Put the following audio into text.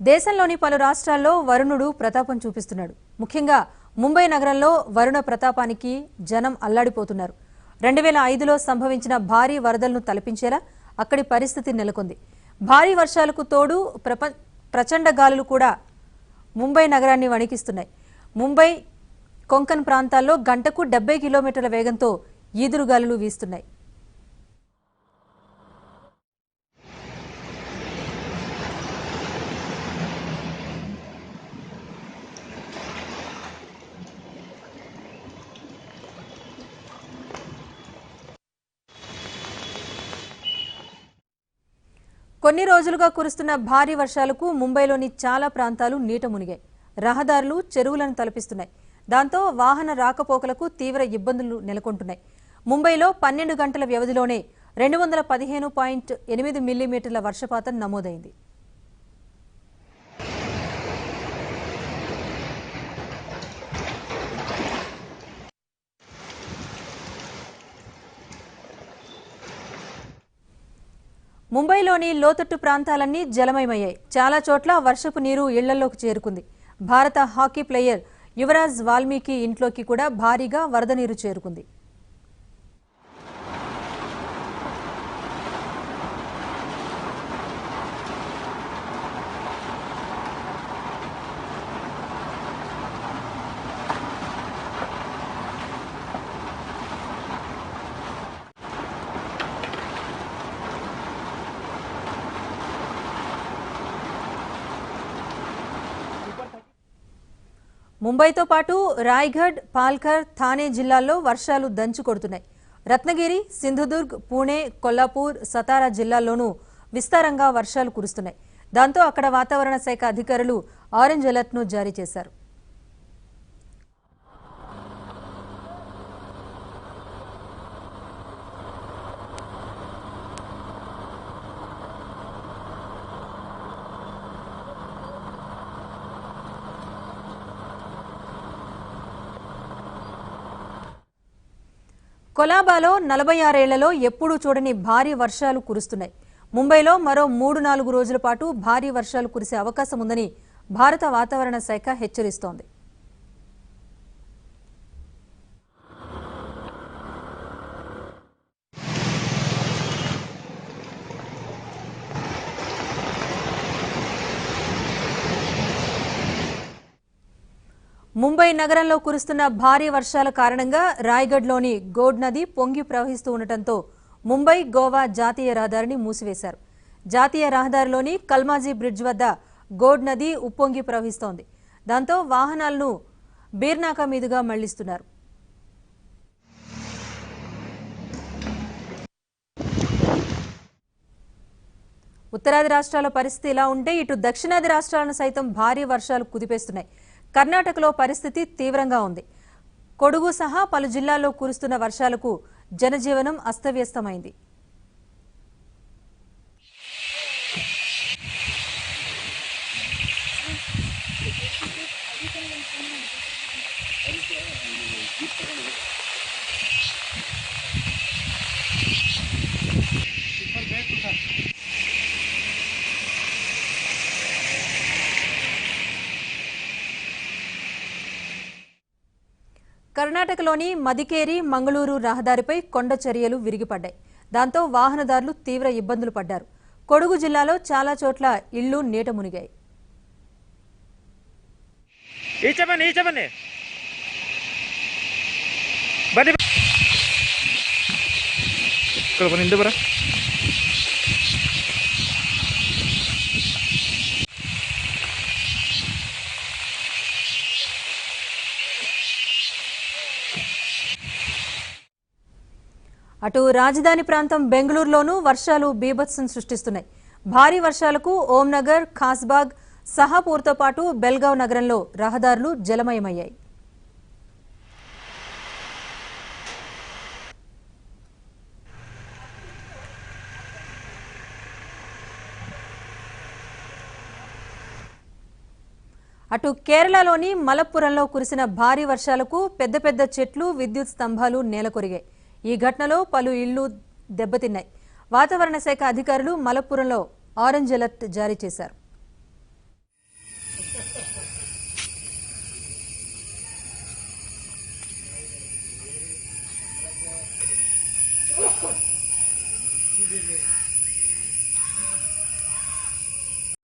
దేశంలోని పలు రాష్ట్రాల్లో వరుణుడు ప్రతాపం చూపిస్తున్నాడు. ముఖ్యంగా ముంబై నగరంలో వరుణ ప్రతాపానికి జనం అల్లాడిపోతున్నారు. 2005లో సంభవించిన భారీ వరదలను తలపించేలా అక్కడి పరిస్థితి నెలకొంది. భారీ వర్షాలకు తోడు ప్రచండ గాలులు కూడా ముంబై నగరాన్ని వణికిస్తున్నాయి. ముంబై కొంకన్ ప్రాంతాల్లో గంటకు 70 కిలోమీటర్ల వేగంతో ఈదురుగాలులు వీస్తున్నాయి. కొన్ని రోజులుగా కురుస్తున్న భారీ వర్షాలకు ముంబైలోని చాలా ప్రాంతాలు నీట మునిగాయి. రహదారులు చెరువులను తలపిస్తున్నాయి. దాంతో వాహన రాకపోకలకు తీవ్ర ఇబ్బందులు నెలకొంటున్నాయి. ముంబైలో 12 గంటల వ్యవధిలోనే 215.8 మిల్లీమీటర్ల వర్షపాతం నమోదైంది. ముంబైలోని లోతట్టు ప్రాంతాలన్నీ జలమయమయ్యాయి. చాలా చోట్ల వర్షపు నీరు ఇళ్లలోకి చేరుకుంది. భారత హాకీ ప్లేయర్ యువరాజ్ వాల్మీకి ఇంట్లోకి కూడా భారీగా వరద నీరు చేరుకుంది. ముంబైతో పాటు రాయ్గఢ్, పాల్ఘర్, థానే జిల్లాల్లో వర్షాలు దంచు కొడుతున్నాయి. రత్నగిరి, సింధుదుర్గ్, పూణే, కొల్లాపూర్, సతారా జిల్లాల్లోనూ విస్తారంగా వర్షాలు కురుస్తున్నాయి. దాంతో అక్కడ వాతావరణ శాఖ అధికారులు ఆరెంజ్ అలర్ట్ను జారీ చేశారు. కొలాబాలో 46 ఏళ్లలో ఎప్పుడూ చూడని భారీ వర్షాలు కురుస్తున్నాయి. ముంబైలో మరో 3-4 రోజుల పాటు భారీ వర్షాలు కురిసే అవకాశం ఉందని భారత వాతావరణ శాఖ హెచ్చరిస్తోంది. ముంబై నగరంలో కురుస్తున్న భారీ వర్షాల కారణంగా రాయ్గఢ్లోని గోడ్ నది పొంగి ప్రవహిస్తూ ఉండటంతో ముంబై గోవా జాతీయ రహదారిని మూసివేశారు. జాతీయ రహదారిలోని కల్మాజీ బ్రిడ్జ్ వద్ద గోడ్ నది ఉప్పొంగి ప్రవహిస్తోంది. దాంతో వాహనాలను బీర్నాకా మీదుగా మళ్లిస్తున్నారు. ఉత్తరాది రాష్ట్రాల పరిస్థితి ఇలా ఉంటే ఇటు దక్షిణాది రాష్ట్రాలను సైతం భారీ వర్షాలు కుదిపేస్తున్నాయి. కర్ణాటకలో పరిస్థితి తీవ్రంగా ఉంది. కొడుగు సహా పలు జిల్లాల్లో కురుస్తున్న వర్షాలకు జనజీవనం అస్తవ్యస్తమైంది. కర్ణాటకలోని మదికేరి మంగళూరు రహదారిపై కొండ చర్యలు విరిగిపడ్డాయి. దాంతో వాహనదారులు తీవ్ర ఇబ్బందులు పడ్డారు. కొడుగు జిల్లాలో చాలా చోట్ల ఇళ్లు నీట మునిగాయి. అటు రాజధాని ప్రాంతం బెంగళూరులోనూ వర్షాలు బీభత్సం సృష్టిస్తున్నాయి. భారీ వర్షాలకు ఓంనగర్, ఖాస్బాగ్, సహాపూర్తో పాటు బెల్గావ్ నగరంలో రహదారులు జలమయమయ్యాయి. అటు కేరళలోని మలప్పురంలో కురిసిన భారీ వర్షాలకు పెద్ద పెద్ద చెట్లు, విద్యుత్ స్తంభాలు నేలకొరిగాయి. ఈ ఘటనలో పలు ఇళ్లు దెబ్బతిన్నాయి. వాతావరణ శాఖ అధికారులు మలప్పురంలో ఆరెంజ్ అలర్ట్ జారీ చేశారు. ఇది